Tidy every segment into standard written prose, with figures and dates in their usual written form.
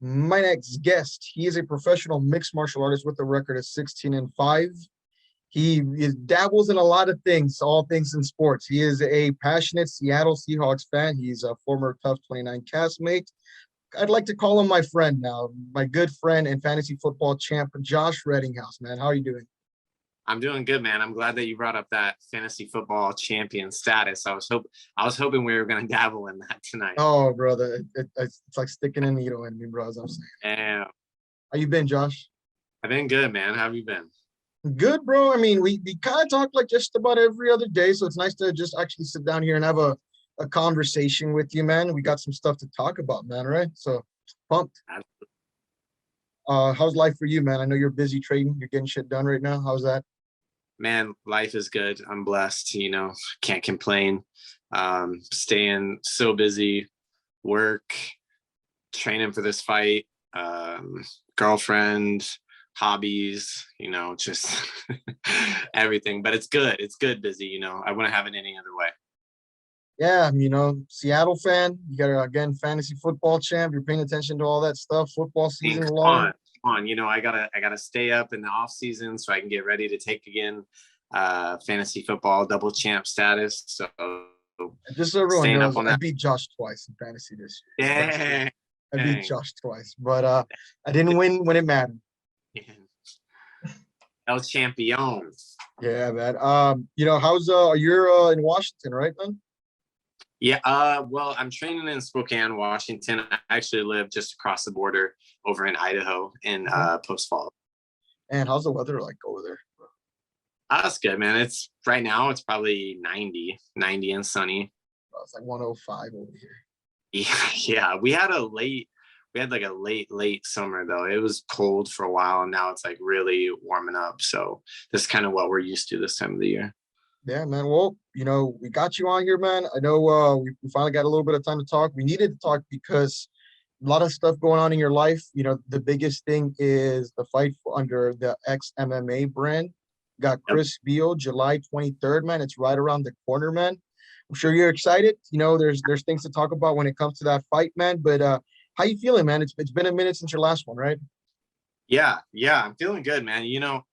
My next guest, he is a professional mixed martial artist with a record of 16-5. He dabbles in a lot of things, all things in sports. He is a passionate Seattle Seahawks fan. He's a former TUF 29 castmate. I'd like to call him my friend now, my good friend and fantasy football champ, Josh Rettinghouse, man. How are you doing? I'm doing good, man. I'm glad that you brought up that fantasy football champion status. I was hoping we were going to dabble in that tonight. Oh, brother, it's like sticking a needle in me, bro, as I'm saying. And How you been, Josh? I've been good, man. How have you been? Good, bro. I mean, we kind of talk like just about every other day, so it's nice to just actually sit down here and have a conversation with you, man. We got some stuff to talk about, man, right? So pumped. How's life for you, man? I know you're busy trading. You're getting shit done right now. How's that? Man, life is good. I'm blessed, can't complain. Staying so busy, work, training for this fight, girlfriend, hobbies, just everything. But it's good. It's good busy, I wouldn't have it any other way. Yeah, Seattle fan. You got again fantasy football champ. You're paying attention to all that stuff. Football season long. Come on. I gotta stay up in the off season so I can get ready to take again fantasy football double champ status. So just so everyone knows, I beat Josh twice in fantasy this year. Yeah. I beat Josh twice, but I didn't win when it mattered. El Champion. Yeah, man. How's you're in Washington, right, man? Yeah, well, I'm training in Spokane, Washington. I actually live just across the border over in Idaho in Post Falls. And how's the weather like over there? That's good, man. It's right now it's probably 90 and sunny. Oh, it's like 105 over here. Yeah. We had like a late summer though. It was cold for a while and now it's like really warming up. So this is kind of what we're used to this time of the year. Yeah, man. Well, we got you on here, man. I know we finally got a little bit of time to talk. We needed to talk because a lot of stuff going on in your life. The biggest thing is the fight under the XMMA brand. Got Chris Beal, July 23rd, man. It's right around the corner, man. I'm sure you're excited. There's things to talk about when it comes to that fight, man. But how you feeling, man? It's been a minute since your last one, right? Yeah, I'm feeling good, man.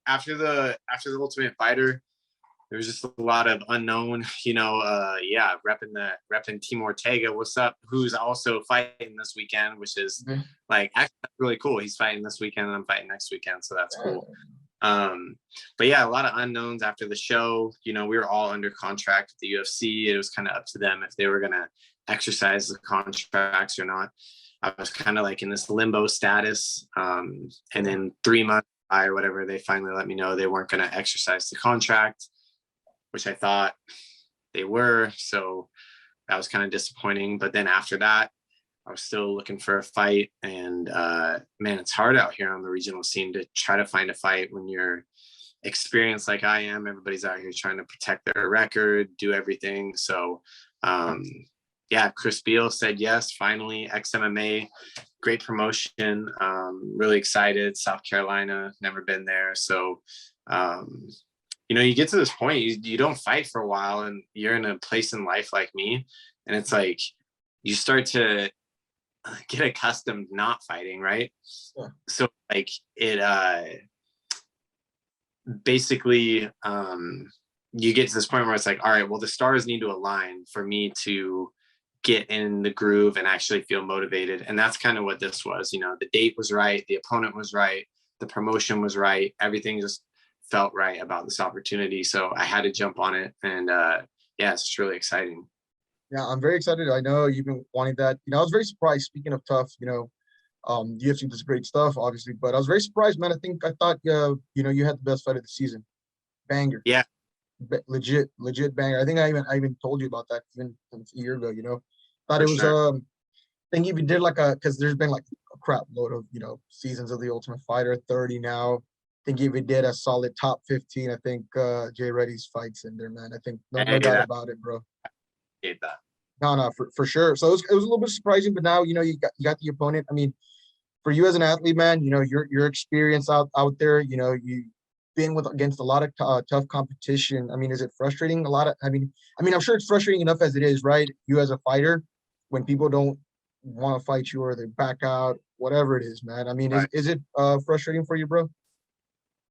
After the Ultimate Fighter, there was just a lot of unknown, repping Team ORTEGA. What's up? Who's also fighting this weekend, which is like actually really cool. He's fighting this weekend and I'm fighting next weekend. So that's cool. But yeah, a lot of unknowns after the show. We were all under contract with the UFC. It was kind of up to them if they were going to exercise the contracts or not. I was kind of like in this limbo status. And then 3 months or whatever, they finally let me know they weren't going to exercise the contract, which I thought they were. So that was kind of disappointing. But then after that, I was still looking for a fight. And man, it's hard out here on the regional scene to try to find a fight when you're experienced like I am. Everybody's out here trying to protect their record, do everything. So Chris Beal said yes, finally. XMMA, great promotion. Really excited. South Carolina, never been there. So you get to this point, you don't fight for a while and you're in a place in life like me. And it's like, you start to get accustomed not fighting. Right. Yeah. So like it, basically, you get to this point where it's like, all right, well, the stars need to align for me to get in the groove and actually feel motivated. And that's kind of what this was. The date was right. The opponent was right. The promotion was right. Everything just felt right about this opportunity. So I had to jump on it. And it's just really exciting. Yeah, I'm very excited. I know you've been wanting that. I was very surprised. Speaking of TUF, UFC does great stuff, obviously, but I was very surprised, man. I thought, you had the best fight of the season. Banger. Yeah. Legit banger. I think I even told you about that even a year ago. Thought For it was sure. I think even did because there's been like a crap load of seasons of the Ultimate Fighter, 30 now. I think even did a solid top 15. I think Jay Reddy's fights in there, man. I think no doubt about it, bro. That. No, for sure. So it was a little bit surprising, but now you got the opponent. I mean, for you as an athlete, man, your experience out there, you've been against a lot of tough competition. I mean, is it frustrating? I mean, I'm sure it's frustrating enough as it is, right? You as a fighter, when people don't want to fight you or they back out, whatever it is, man. I mean, Right. is it frustrating for you, bro?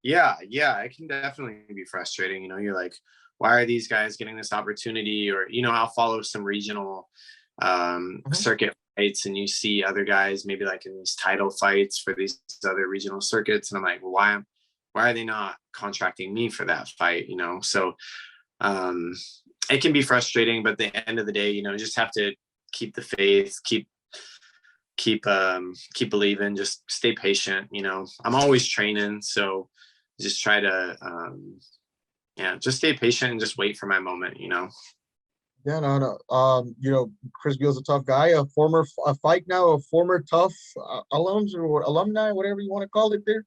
Yeah, yeah, it can definitely be frustrating. You're like, why are these guys getting this opportunity? Or, I'll follow some regional Mhm. circuit fights, and you see other guys maybe like in these title fights for these other regional circuits. And I'm like, well, why are they not contracting me for that fight? So um it can be frustrating, but at the end of the day, just have to keep the faith, keep believing, just stay patient. I'm always training, so just try to yeah, just stay patient and just wait for my moment. Yeah, no, no. Chris Beal's a tough guy, a former fight now, a former tough alums or alumni, whatever you want to call it there.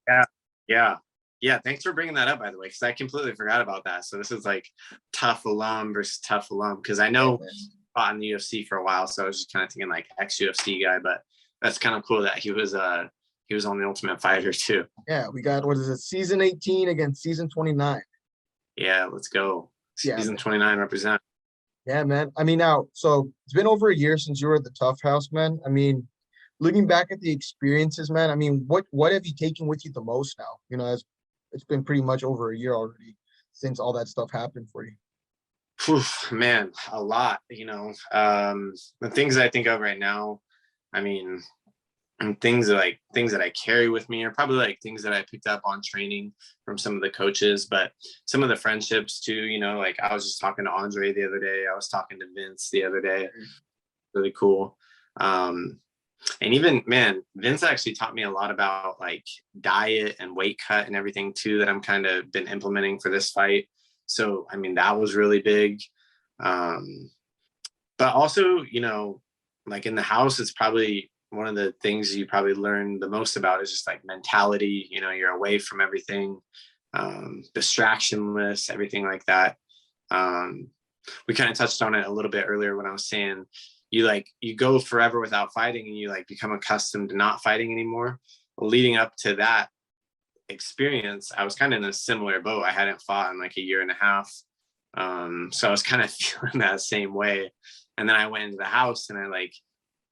Yeah, yeah, yeah, thanks for bringing that up, by the way, because I completely forgot about that. So this is like tough alum versus tough alum, because I Yeah, know man. fought in the UFC for a while, so I was just kind of thinking like ex-UFC guy, but that's kind of cool that he was on the Ultimate Fighter too. Yeah, we got, what is it, season 18 against season 29. Yeah, let's go. Yeah, Season man. 29 represent. Yeah, man. I mean, now, so it's been over a year since you were at the Tough House, man. I mean, looking back at the experiences, man, I mean, what have you taken with you the most now? It's been pretty much over a year already since all that stuff happened for you. Whew, man, a lot. The things that I think of right now, I mean, and things that I carry with me are probably like things that I picked up on training from some of the coaches, but some of the friendships too. Like I was just talking to Andre the other day. I was talking to Vince the other day. Really cool. Um, and even, man, Vince actually taught me a lot about like diet and weight cut and everything too, that I'm kind of been implementing for this fight. So I mean, that was really big. um but also, like in the house, it's probably one of the things you probably learn the most about is just like mentality. You're away from everything, distractionless, everything like that. um we kind of touched on it a little bit earlier when I was saying you go forever without fighting, and you like become accustomed to not fighting anymore. Leading up to that experience, I was kind of in a similar boat. I hadn't fought in like a year and a half. So I was kind of feeling that same way. And then I went into the house and I like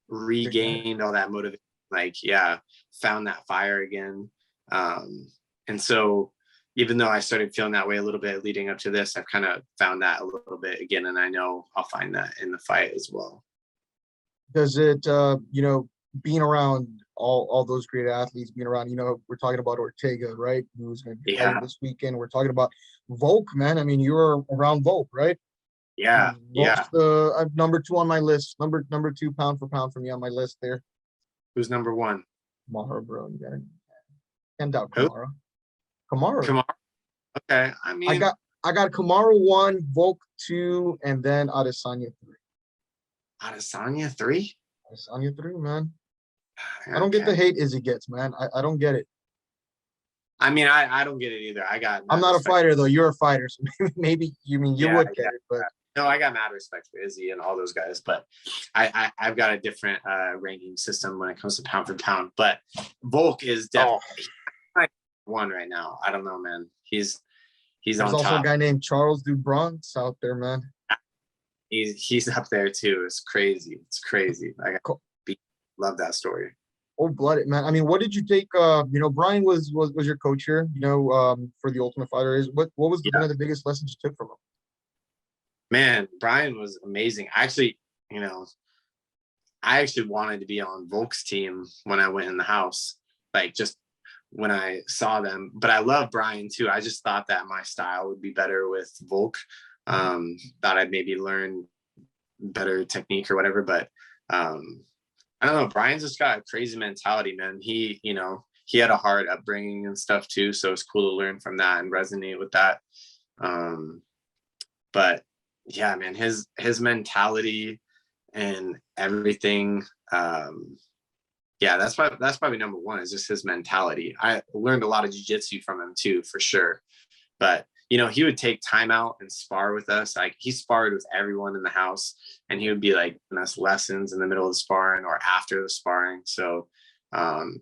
regained all that motivation, like, yeah, found that fire again. And so even though I started feeling that way a little bit leading up to this, I've kind of found that a little bit again. And I know I'll find that in the fight as well. Does it, being around all those great athletes, being around, we're talking about Ortega, right? Who's going to be fighting Yeah. this weekend. We're talking about Volk, man. I mean, you were around Volk, right? Yeah. Volk's Yeah. the number two on my list. Number two, pound for pound for me on my list there. Who's number one? Kamara, bro. Can't doubt Who? Kamara. Kamara. Come on. Okay. I I mean, got I got Kamara 1, Volk 2, and then Adesanya 3. Adesanya 3. Adesanya 3, man. I don't get the Okay. hate Izzy gets, man. I don't get it. I mean, I don't get it either. I got I'm mad not a respect. fighter though. You're a fighter, so maybe you mean you Yeah, would get yeah. it, but No, I got mad respect for Izzy and all those guys, but I've got a different ranking system when it comes to pound for pound. But Volk is oh, definitely one right now. I don't know, man. He's there's on also a top. guy named Charles Dubronx out there, man. He's up there too. It's crazy. It's crazy. Love that story. Cold-blooded, man. I mean, what did you take? Brian was your coach here. For the Ultimate Fighter. Is what was one Yeah, of the biggest lessons you took from him? man. Brian was amazing. Actually, I actually wanted to be on Volk's team when I went in the house, like just when I saw them. But I love Brian too. I just thought that my style would be better with Volk. Thought I'd maybe learn better technique or whatever. But I don't know. Brian's just got a crazy mentality, man. He had a hard upbringing and stuff too. So it's cool to learn from that and resonate with that. But yeah, man, his mentality and everything. Yeah, that's probably number one is just his mentality. I learned a lot of jiu-jitsu from him too, for sure. But he would take time out and spar with us. Like he sparred with everyone in the house, and he would be like giving us lessons in the middle of the sparring or after the sparring. So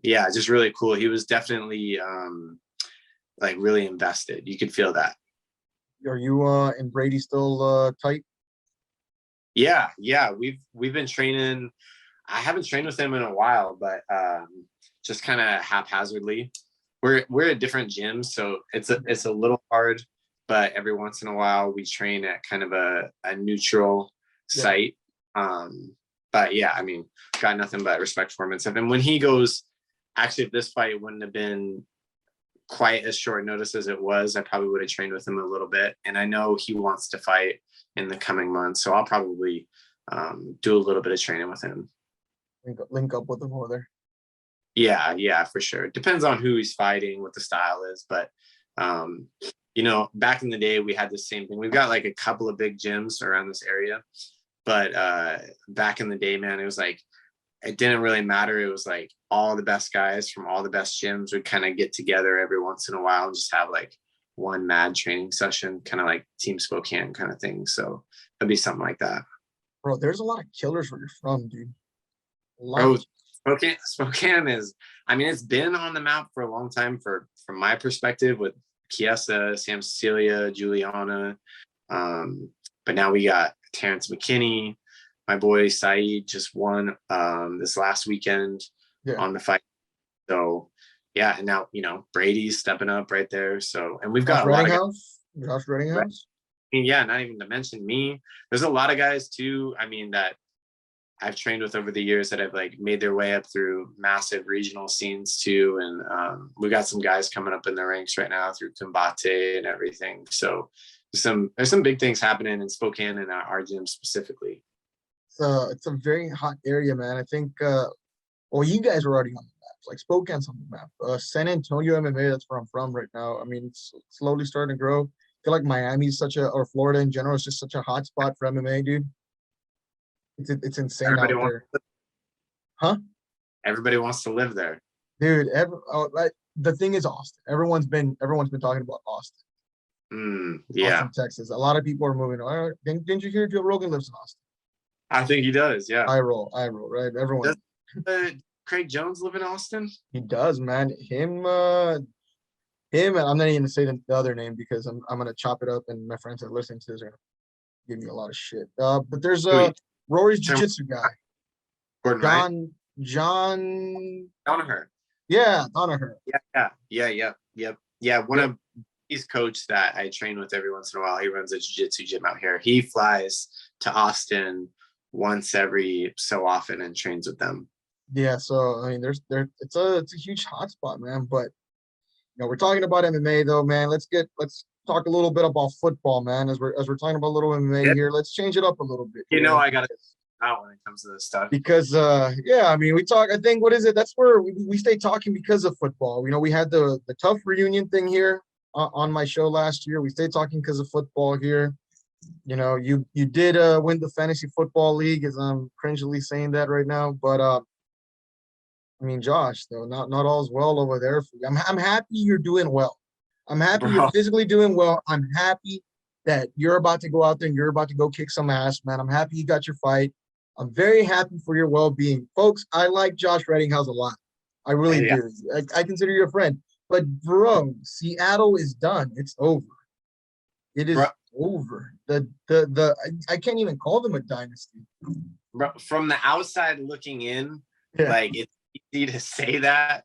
yeah, just really cool. He was definitely like really invested. You could feel that. Are you and Brady still tight? Yeah, we've been training. I haven't trained with him in a while, but just kind of haphazardly. We're at different gyms, so it's a little hard. But every once in a while, we train at kind of a neutral site. But yeah, I mean, got nothing but respect for him and stuff. And when he goes, actually, if this fight wouldn't have been quite as short notice as it was, I probably would have trained with him a little bit. And I know he wants to fight in the coming months, so I'll probably do a little bit of training with him. Link up with him over there. Yeah, for sure. It depends on who he's fighting, what the style is, but you know, back in the day, we had the same thing. We've got like a couple of big gyms around this area, but back in the day, man, it was like, it didn't really matter. It was like all the best guys from all the best gyms would kind of get together every once in a while and just have like one mad training session, kind of like Team Spokane kind of thing. So it'd be something like that. Bro, there's a lot of killers where you're from, dude. Bro, Spokane is, I mean, it's been on the map for a long time from my perspective with Chiesa, Sam Cecilia, Juliana. But now we got Terrence McKinney. My boy Saeed just won this last weekend on the fight. So yeah, and now, you know, Brady's stepping up right there. So, and we've got a lot of guys. Josh Rettinghouse. I mean, yeah, not even to mention me. There's a lot of guys too, I mean, that I've trained with over the years that have like made their way up through massive regional scenes too. And we got some guys coming up in the ranks right now through Combate and everything. So there's some big things happening in Spokane and our gym specifically. It's a very hot area, man. I think well, you guys are already on the map. Like Spokane's on the map. San Antonio MMA, that's where I'm from right now. I mean, it's slowly starting to grow. I feel like Miami's or Florida in general is just such a hot spot for MMA, dude. It's insane Everybody out there. Huh? Everybody wants to live there. Dude, the thing is Austin. Everyone's been talking about Austin. Yeah. Austin, Texas. A lot of people are moving. Didn't you hear Joe Rogan lives in Austin? I think he does, yeah. I roll, right? Everyone. Does Craig Jones live in Austin? He does, man. Him, and I'm not even gonna say the other name because I'm gonna chop it up, and my friends that listen to this are gonna give me a lot of shit. But there's Rory's jiu-jitsu guy. Gordon, John Donaher. Yeah, Donaher. Yeah. One of his coach that I train with every once in a while. He runs a jiu-jitsu gym out here. He flies to Austin once every so often and trains with them. Yeah, so I mean, it's a huge hotspot, man. But you know, we're talking about MMA though, man. Let's talk a little bit about football, man. As we're talking about a little MMA here, let's change it up a little bit. You know, I gotta out when it comes to this stuff because yeah, I mean, we talk. I think what is it? That's where we stay talking because of football. You know, we had the TUF reunion thing here on my show last year. We stayed talking because of football here. You know, you did win the fantasy football league, as I'm cringily saying that right now. But I mean, Josh, though, not all's well over there for you. I'm happy you're doing well. I'm happy you're physically doing well. I'm happy that you're about to go out there and you're about to go kick some ass, man. I'm happy you got your fight. I'm very happy for your well-being. Folks, I like Josh Rettinghouse a lot. I really do. I consider you a friend. But, bro, Seattle is done. It's over. It is over. I can't even call them a dynasty. Bro, from the outside looking in, like it's easy to say that,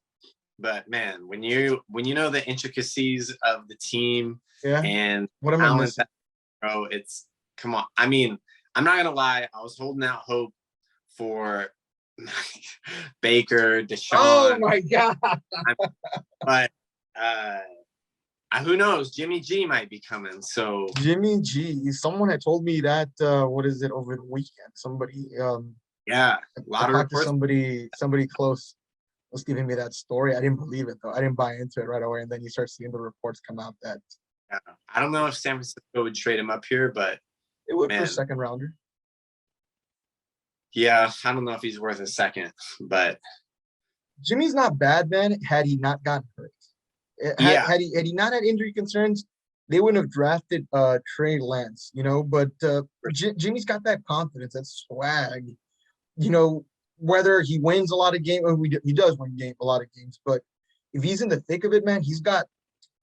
but man, when you know the intricacies of the team and what am I missing? Bro, it's come on. I mean, I'm not gonna lie, I was holding out hope for Baker, Deshaun. Oh my god! But who knows? Jimmy G might be coming. So Jimmy G. Someone had told me that. What is it over the weekend? Somebody. Yeah, a lot of reports. Somebody close was giving me that story. I didn't believe it though. I didn't buy into it right away, and then you start seeing the reports come out that. Yeah, I don't know if San Francisco would trade him up here, but it would for a second rounder. Yeah, I don't know if he's worth a second, but Jimmy's not bad, man. Had he not gotten hurt, had he not had injury concerns, they wouldn't have drafted Trey Lance, you know. But Jimmy's got that confidence, that swag, you know. Whether he wins a lot of games, he does win a lot of games, but if he's in the thick of it, man, he's got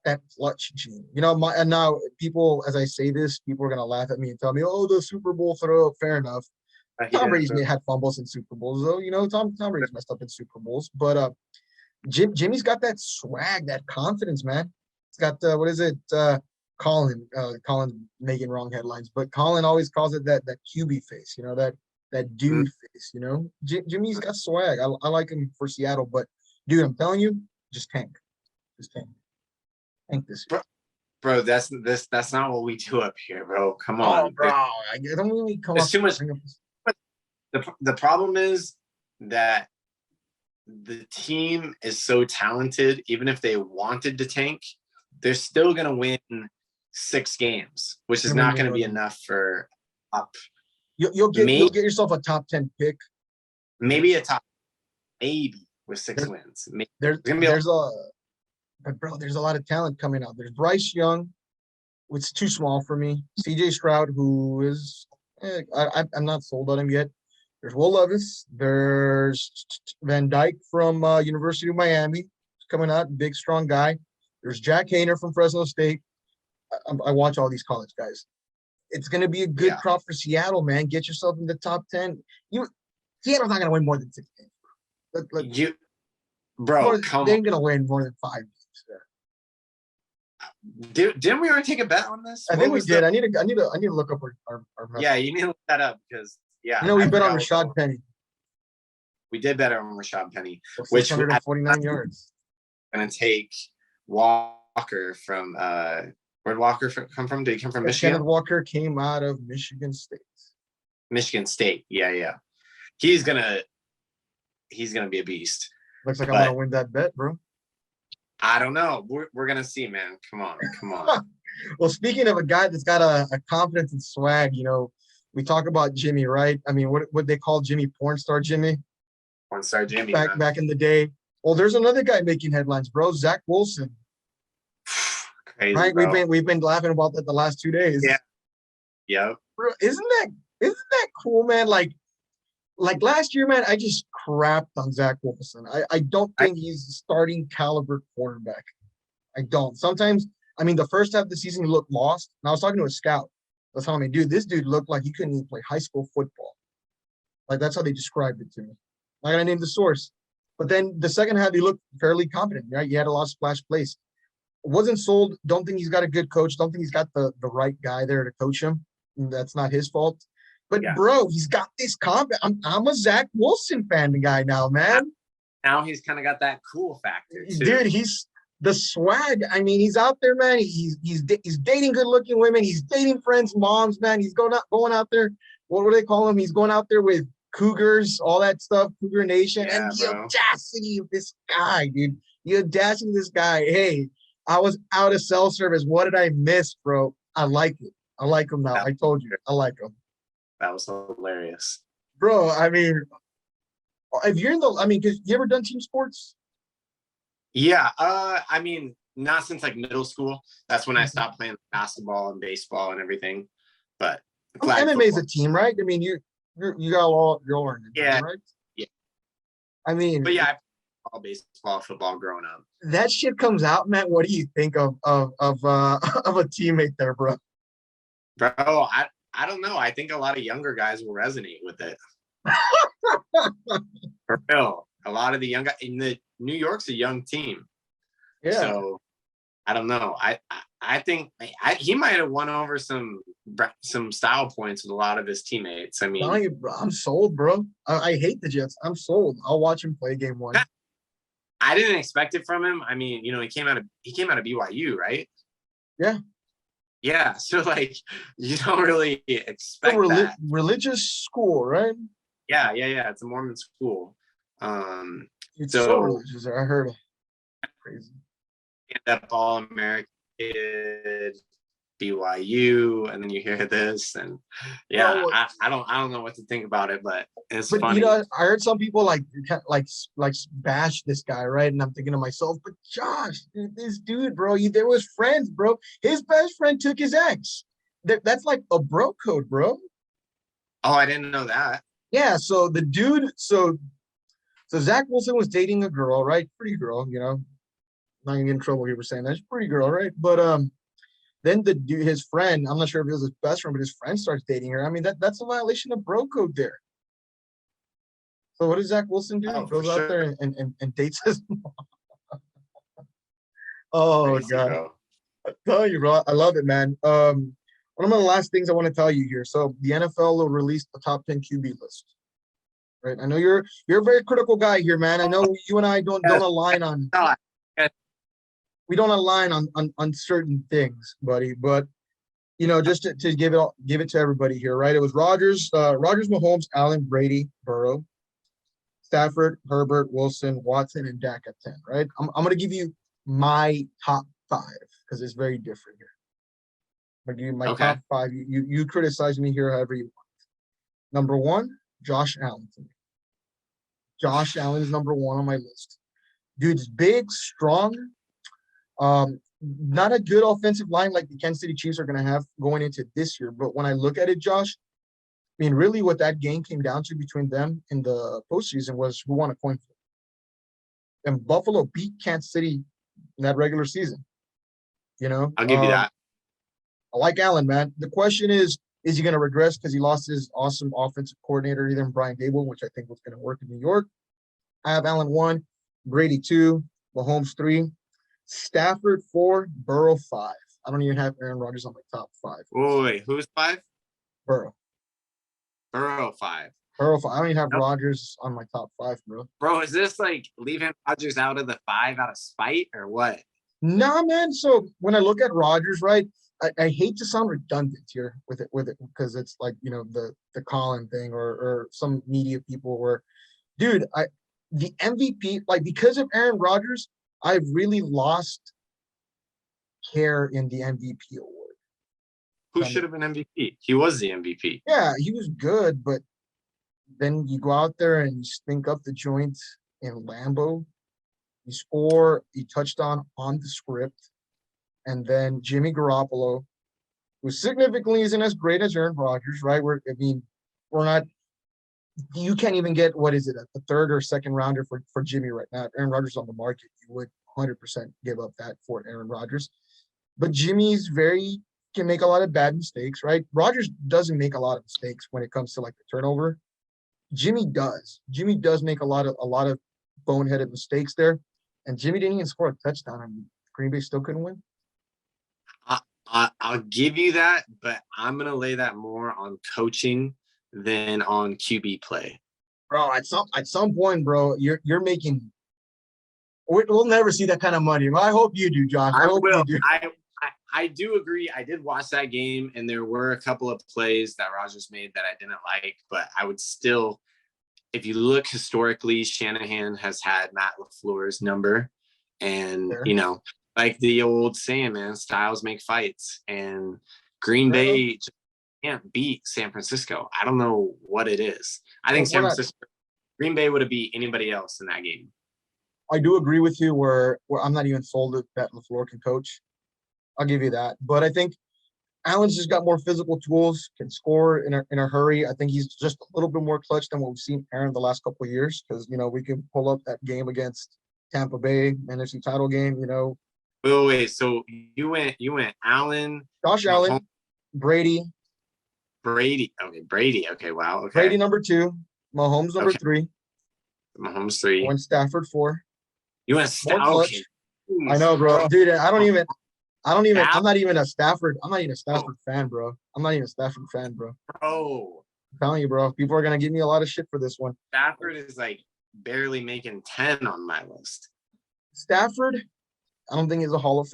that clutch gene, you know. And now people, as I say this, people are gonna laugh at me and tell me, "Oh, the Super Bowl throw." Fair enough. He Tom did. Brady's had fumbles in Super Bowls, though. You know, Tom Brady's messed up in Super Bowls, but Jimmy's got that swag, that confidence, man. He's got what is it? Colin making wrong headlines, but Colin always calls it that QB face, you know, that dude face, you know. Jimmy's got swag. I like him for Seattle, but dude, I'm telling you, just tank. Just tank this year. Bro, that's not what we do up here, bro. Come Oh, on. bro. I don't really come There's up too much. bring up The problem is that the team is so talented, even if they wanted to tank, they're still going to win 6 games, which is not going to be enough for up. You'll get yourself a top 10 pick. Maybe a top, maybe with 6 wins. Maybe. But bro, there's a lot of talent coming out. There's Bryce Young, which is too small for me. CJ Stroud, who is, I'm not sold on him yet. There's Will Levis. There's Van Dyke from University of Miami, coming out, big, strong guy. There's Jack Hayner from Fresno State. I watch all these college guys. It's going to be a good crop for Seattle, man. Get yourself in the top 10. Seattle's not going to win more than 6 games. They ain't going to win more than 5 games. Didn't we already take a bet on this? I think we did. I need to look up our yeah, you need to look that up because we bet on Rashad Penny. We did bet on Rashad Penny, which 649 yards. Going to take Walker from where'd Walker come from? Did he come from Michigan? Kenneth Walker came out of Michigan State. Michigan State, yeah. He's gonna be a beast. Looks like I'm gonna win that bet, bro. I don't know. We're gonna see, man. Come on. Well, speaking of a guy that's got a confidence and swag, you know, we talk about Jimmy, right? I mean, what they call Jimmy, porn star Jimmy? Porn star Jimmy. Back in the day. Well, there's another guy making headlines, bro. Zach Wilson. Crazy, right? Bro. We've been laughing about that the last 2 days. Yeah. Yep. Bro, isn't that cool, man? Like last year, man, I just crapped on Zach Wilson. I don't think he's a starting caliber quarterback. I don't. Sometimes, I mean, the first half of the season he looked lost. And I was talking to a scout. That's telling me, dude, this dude looked like he couldn't even play high school football. Like, that's how they described it to me. I'm not gonna name the source. But then the second half, he looked fairly competent, right? He had a lot of splash plays. Wasn't sold. Don't think he's got a good coach. Don't think he's got the right guy there to coach him. That's not his fault. But bro, he's got this confidence. I'm a Zach Wilson fan guy now, man. Now he's kind of got that cool factor too. Dude, he's the swag. I mean, he's out there, man. He's dating good-looking women. He's dating friends' moms, man. He's going out there. What do they call him? He's going out there with cougars, all that stuff, Cougar Nation. Yeah, and the audacity of this guy, dude. The audacity of this guy. Hey, I was out of cell service. What did I miss, bro? I like it. I like him now. I told you. I like him. That was hilarious. Bro, I mean, if you're because you ever done team sports? Yeah. I mean, not since like middle school. That's when I stopped playing basketball and baseball and everything. But MMA is a team, right? I mean, you got all your learning. Yeah. Right? Yeah. I mean, but yeah, I played baseball, football growing up. That shit comes out, man. What do you think of a teammate there, bro? Bro, I don't know. I think a lot of younger guys will resonate with it. For real. A lot of the young guys in New York's a young team. Yeah. So I don't know. I think he might have won over some style points with a lot of his teammates. I mean, I'm sold, bro. I hate the Jets. I'm sold. I'll watch him play game 1. I didn't expect it from him. I mean, you know, he came out of BYU, right? Yeah. Yeah. So like, you don't really expect that. Religious school, right? Yeah. It's a Mormon school. It's so religious. I heard. Crazy. End up All-American, BYU, and then you hear this, and I don't know what to think about it, but it's funny. You know, I heard some people like bash this guy, right? And I'm thinking to myself, but Josh, this dude, bro, they was friends, bro. His best friend took his ex. That's like a bro code, bro. Oh, I didn't know that. Yeah, so the dude, so Zach Wilson was dating a girl, right? Pretty girl, you know. Not gonna get in trouble here for saying that. She's a pretty girl, right? But then his friend, I'm not sure if it was his best friend, but his friend starts dating her. I mean, that's a violation of bro code there. So what does Zach Wilson do? He Oh, for goes out sure. there and dates his mom. Oh Crazy, God. bro. I'm telling you, bro, I love it, man. One of the last things I want to tell you here. So the NFL will release the top 10 QB list. Right. I know you're a very critical guy here, man. I know you and I don't Yes, align on God. Yes. we don't align on certain things, buddy. But just to give it to everybody here, right? It was Rodgers, Mahomes, Allen, Brady, Burrow, Stafford, Herbert, Wilson, Watson, and Dak at 10, right? I'm gonna give you my top five because it's very different here. I'm gonna give you my Okay. top five. You criticize me here however you want. Number one, Josh Allen to me. Josh Allen is number one on my list. Dude's big, strong, not a good offensive line like the Kansas City Chiefs are going to have going into this year. But when I look at it, Josh, I mean, really what that game came down to between them in the postseason was who won a coin flip. And Buffalo beat Kansas City in that regular season. I'll give you that. I like Allen, man. The question is he going to regress because he lost his awesome offensive coordinator, either in Brian Dable, which I think was going to work in New York. I have Allen 1, Brady 2, Mahomes 3, Stafford 4, Burrow 5. I don't even have Aaron Rodgers on my top 5. Wait, who's 5? Burrow. Burrow 5. Burrow 5. I don't even have Nope. Rodgers on my top 5, bro. Bro, is this like leaving Rodgers out of the 5 out of spite or what? Nah, man. So when I look at Rodgers, right, I hate to sound redundant here with it because it's like the Colin thing or some media people where, dude, the MVP, like, because of Aaron Rodgers, I've really lost care in the MVP award. Who should have been MVP? He was the MVP. Yeah, he was good, but then you go out there and you stink up the joint in Lambeau. You score a touchdown on the script, and then Jimmy Garoppolo, who significantly isn't as great as Aaron Rodgers, right? We're not. You can't even get a third or second rounder for Jimmy right now. If Aaron Rodgers on the market, you would 100% give up that for Aaron Rodgers. But Jimmy's can make a lot of bad mistakes, right? Rodgers doesn't make a lot of mistakes when it comes to like the turnover. Jimmy does. Jimmy does make a lot of boneheaded mistakes there, and Jimmy didn't even score a touchdown, and Green Bay still couldn't win. I'll give you that, but I'm gonna lay that more on coaching than on QB play. Bro, at some point, bro, you're making. We'll never see that kind of money. I hope you do, Josh. I hope will. you do. I do agree. I did watch that game, and there were a couple of plays that Rodgers made that I didn't like, but I would still, if you look historically, Shanahan has had Matt LaFleur's number, and Fair. like the old saying, man, styles make fights, and Green Bay just can't beat San Francisco. I don't know what it is. I think Green Bay would have beat anybody else in that game. I do agree with you where I'm not even sold that LaFleur can coach. I'll give you that. But I think Allen's just got more physical tools, can score in a hurry. I think he's just a little bit more clutch than what we've seen Aaron the last couple of years because, we can pull up that game against Tampa Bay, NFC title game, Wait. So you went Allen, Josh Allen, Brady. Okay, Brady. Okay, wow. Okay. Brady number 2, Mahomes number 3. Mahomes 3. I went Stafford 4. You went Stafford. Okay. I know, bro. Dude, I'm not even a Stafford fan, bro. I'm not even a Stafford fan, bro. Bro. I'm telling you, bro. People are gonna give me a lot of shit for this one. Stafford is like barely making 10 on my list. Stafford, I don't think he's a Hall of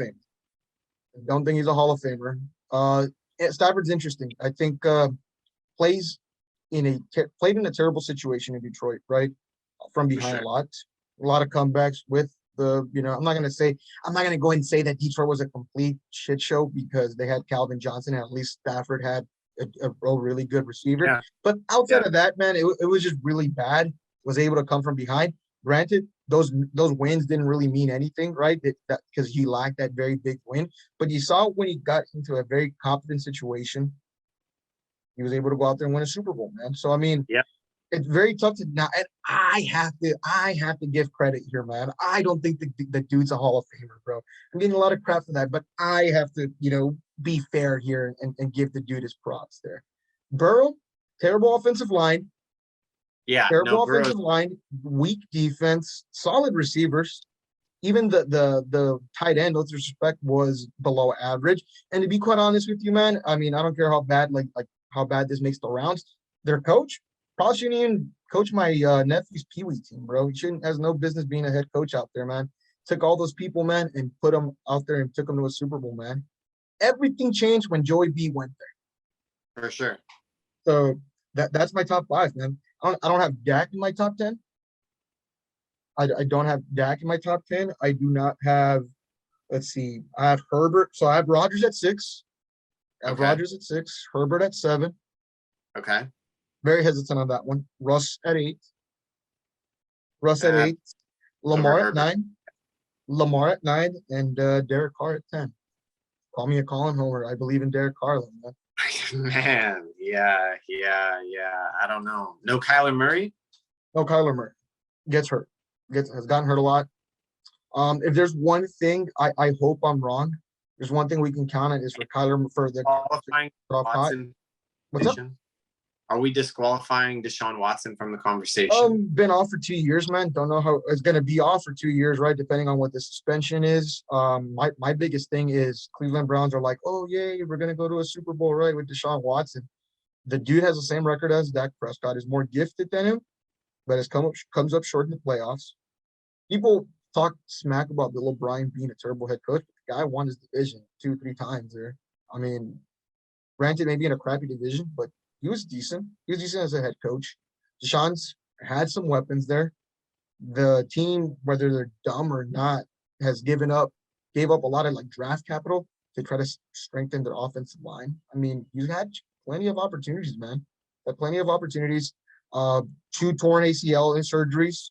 Famer. Stafford's interesting. I think played in a terrible situation in Detroit, right? From behind a lot of comebacks with I'm not gonna go and say that Detroit was a complete shit show because they had Calvin Johnson and at least Stafford had a really good receiver. Yeah. But outside of that, man, it was just really bad. Was able to come from behind. Granted, those wins didn't really mean anything, right? Because he lacked that very big win. But you saw when he got into a very competent situation, he was able to go out there and win a Super Bowl, man. So I mean, it's very tough to now. And I have to give credit here, man. I don't think the dude's a Hall of Famer, bro. I'm getting a lot of crap for that, but I have to, be fair here and give the dude his props there. Burrow, terrible offensive line. Yeah, no, Terrible Burrow's offensive line, weak defense, solid receivers. Even the tight end, with respect, was below average. And to be quite honest with you, man, I mean, I don't care how bad like how bad this makes the rounds. Their coach probably shouldn't even coach my nephew's Pee Wee team, bro. He shouldn't has no business being a head coach out there, man. Took all those people, man, and put them out there and took them to a Super Bowl, man. Everything changed when Joey B went for sure. there. So that's my top five, man. I don't have Dak in my top 10. I don't have Dak in my top 10. I do not have, let's see, I have Herbert. So I have Rodgers at 6. I have Okay. Rodgers at 6, Herbert at 7. Okay. Very hesitant on that one. Russ at 8. Russ at Uh, 8. Lamar at 9. Lamar at 9. And Derek Carr at 10. Call me a Colin Homer. I believe in Derek Carr, man. Man, yeah. I don't know. No Kyler Murray? No, Kyler Murray. Gets hurt. Has gotten hurt a lot. If there's one thing, I hope I'm wrong. There's one thing we can count on is for Kyler for the Qualifying Watson. What's up? Are we disqualifying Deshaun Watson from the conversation? Been off for 2 years, man. Don't know how it's going to be off for 2 years, right? Depending on what the suspension is. My biggest thing is Cleveland Browns are like, oh yay, we're going to go to a Super Bowl, right, with Deshaun Watson. The dude has the same record as Dak Prescott. Is more gifted than him, but has comes up short in the playoffs. People talk smack about Bill O'Brien being a terrible head coach, but the guy won his division 2-3 times there. I mean, granted, maybe in a crappy division, but he was decent. He was decent as a head coach. Deshaun's had some weapons there. The team, whether they're dumb or not, gave up a lot of like draft capital to try to strengthen their offensive line. I mean, he's had plenty of opportunities, man. Had plenty of opportunities. 2 torn ACL surgeries.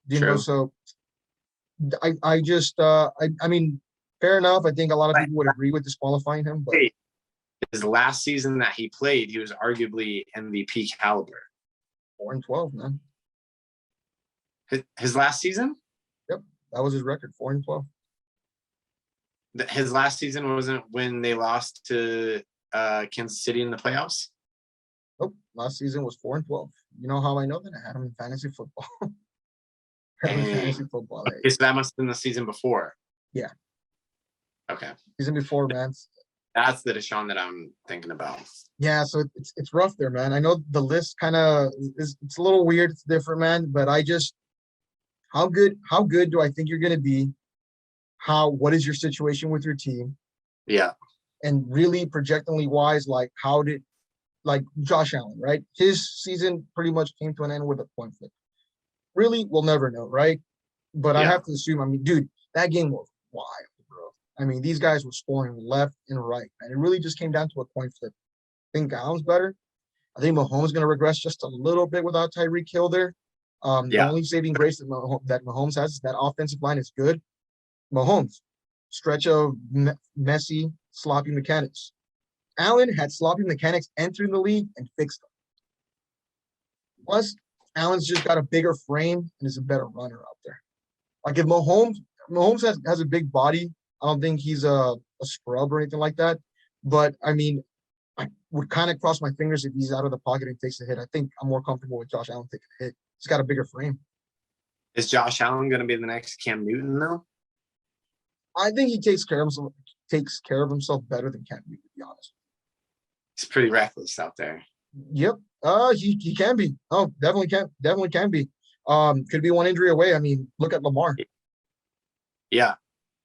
You know, so I mean, fair enough. I think a lot of people would agree with disqualifying him, but his last season that he played, he was arguably MVP caliber. 4-12, man. His last season? Yep, that was his record, 4-12. His last season wasn't when they lost to Kansas City in the playoffs? Nope, last season was 4-12. You know how I know that? I had him in fantasy football. Fantasy football. Okay, so that must have been the season before. Yeah. Okay. Season before, man. That's the Deshaun that I'm thinking about. Yeah, so it's rough there, man. I know the list kind of it's a little weird. It's different, man. But I just how good do I think you're gonna be? What is your situation with your team? Yeah. And really projectingly wise, like Josh Allen, right? His season pretty much came to an end with a coin flip. Really, we'll never know, right? But I have to assume, I mean, dude, that game was wild, bro. I mean, these guys were scoring left and right, man. It really just came down to a coin flip. I think Allen's better. I think Mahomes is going to regress just a little bit without Tyreek Hill there. The only saving grace that Mahomes has is that offensive line is good. Mahomes, stretch of messy, sloppy mechanics. Allen had sloppy mechanics entering the league and fixed them. Plus, Allen's just got a bigger frame and is a better runner out there. Like if Mahomes has a big body, I don't think he's a scrub or anything like that. But I mean, I would kind of cross my fingers if he's out of the pocket and takes a hit. I think I'm more comfortable with Josh Allen taking a hit. He's got a bigger frame. Is Josh Allen going to be the next Cam Newton though? I think he takes care of himself better than Cam Newton, to be honest. He's pretty reckless out there. Yep. He can be. Oh, definitely can be. Could be one injury away. I mean, look at Lamar. Yeah.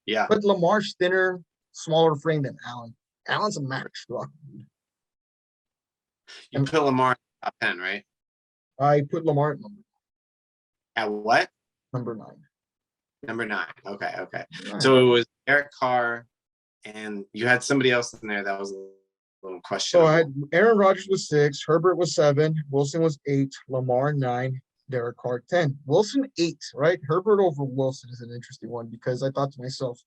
But Lamar's thinner, smaller frame than Allen. Allen's a max truck. You put Lamar in the top 10, right? I put Lamar at number. At what? Number 9. Number 9. Okay. 9. So it was Derek Carr, and you had somebody else in there that was a little questionable. So I had Aaron Rodgers was 6, Herbert was 7, Wilson was 8, Lamar 9, Derek Carr 10. Wilson 8, right? Herbert over Wilson is an interesting one because I thought to myself,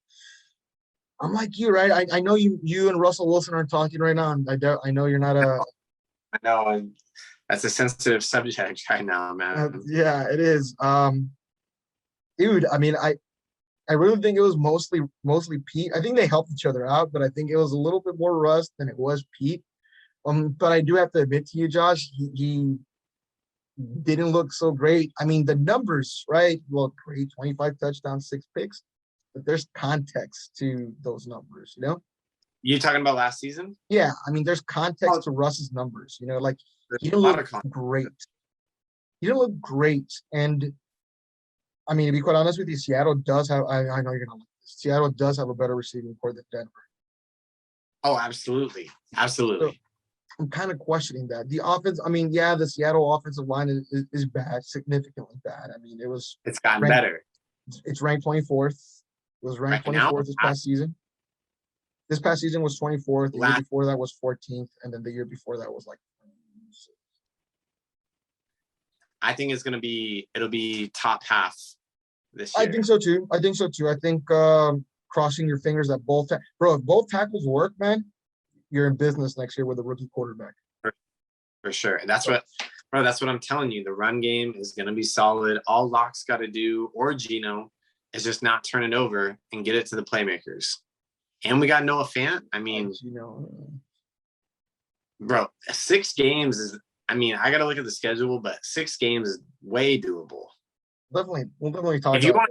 I'm like you, right? I know you and Russell Wilson aren't talking right now. And I know you're not a. I know that's a sensitive subject right now, man. Yeah, it is. Dude, I mean, I really think it was mostly Pete. I think they helped each other out, but I think it was a little bit more Russ than it was Pete. But I do have to admit to you, Josh, he didn't look so great. I mean, the numbers, right, look great, 25 touchdowns, 6 picks, but there's context to those numbers, you know? You talking about last season? Yeah, I mean, there's context Oh, to Russ's numbers, you know, like there's he a didn't lot look of content. great. He didn't look great. And I mean, to be quite honest with you, Seattle does have, I know you're gonna like this. Seattle does have a better receiving core than Denver. Oh, absolutely. So Absolutely. I'm kind of questioning that. The offense, I mean, yeah, the Seattle offensive line is bad, significantly bad. I mean, It's gotten ranked, better. it's ranked 24th. It was ranked Right now, 24th this past season. This past season was 24th. The year last, before that was 14th, and then the year before that was like. I think it'll be top half this I year. think so too. I think so too. I think crossing your fingers that bro, if both tackles work, man, you're in business next year with a rookie quarterback. For sure. That's what I'm telling you. The run game is going to be solid. All Locke's got to do, or Gino, is just not turn it over and get it to the playmakers. And we got Noah Fant. I mean, bro, 6 games is, I mean, I got to look at the schedule, but 6 games is way doable. We'll definitely talk If you about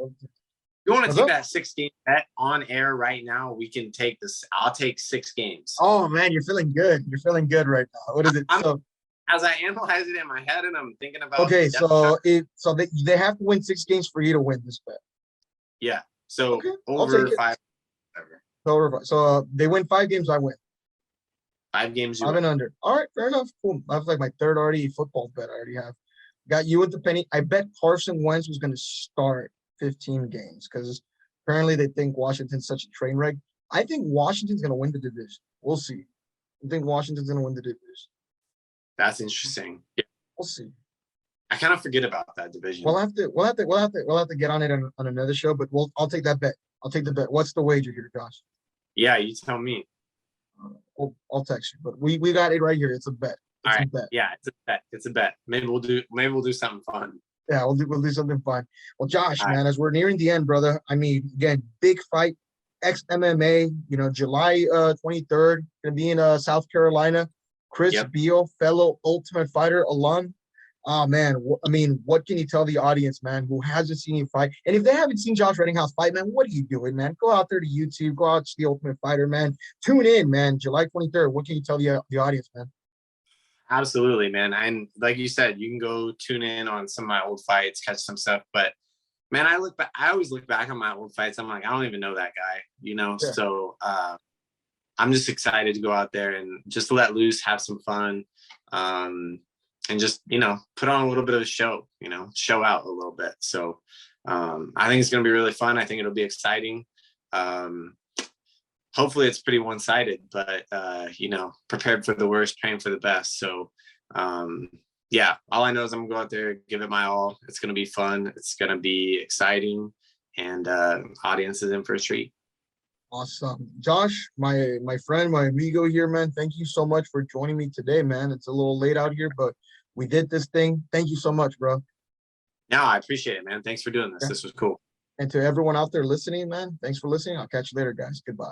want to take that 6-game bet on air right now, we can take this. I'll take 6 games. Oh man, you're feeling good. You're feeling good right now. What is it? As I analyze it in my head and I'm thinking about okay, so they have to win 6 games for you to win this bet. Yeah. So okay, over 5. Whatever. So they win 5 games, I win. 5 games. 5 and under. All right, fair enough. Cool. I have like my third already football bet. I already have. Got you with the penny. I bet Carson Wentz was going to start 15 games because apparently they think Washington's such a train wreck. I think Washington's going to win the division. We'll see. I think Washington's going to win the division. That's interesting. Yeah. We'll see. I kind of forget about that division. We'll have to get on it on another show, but I'll take that bet. I'll take the bet. What's the wager here, Josh? Yeah, you tell me. I'll text you, but we got it right here. It's a bet. All right. Yeah, it's a bet. Maybe we'll do something fun. Yeah, we'll do something fun. Well, Josh, man, as we're nearing the end, brother. I mean, again, big fight, XMMA. You know, July 23rd, gonna be in South Carolina. Chris Beal, fellow Ultimate Fighter alum. Oh man, I mean, what can you tell the audience, man, who hasn't seen you fight? And if they haven't seen Josh Rettinghouse fight, man, what are you doing, man? Go out there to YouTube, go out to the Ultimate Fighter, man. Tune in, man. July 23rd. What can you tell the audience, man? Absolutely, man. And like you said, you can go tune in on some of my old fights, catch some stuff. But man, I always look back on my old fights. I'm like, I don't even know that guy, you know? Yeah. So I'm just excited to go out there and just let loose, have some fun. And just, you know, put on a little bit of a show, you know, show out a little bit. So I think it's going to be really fun. I think it'll be exciting. Hopefully it's pretty one-sided, but, you know, prepared for the worst, praying for the best. So, yeah, all I know is I'm going to go out there, give it my all. It's going to be fun. It's going to be exciting. And audience is in for a treat. Awesome. Josh, my friend, my amigo here, man, thank you so much for joining me today, man. It's a little late out here, but we did this thing. Thank you so much, bro. No, I appreciate it, man. Thanks for doing this. Yeah. This was cool. And to everyone out there listening, man, thanks for listening. I'll catch you later, guys. Goodbye.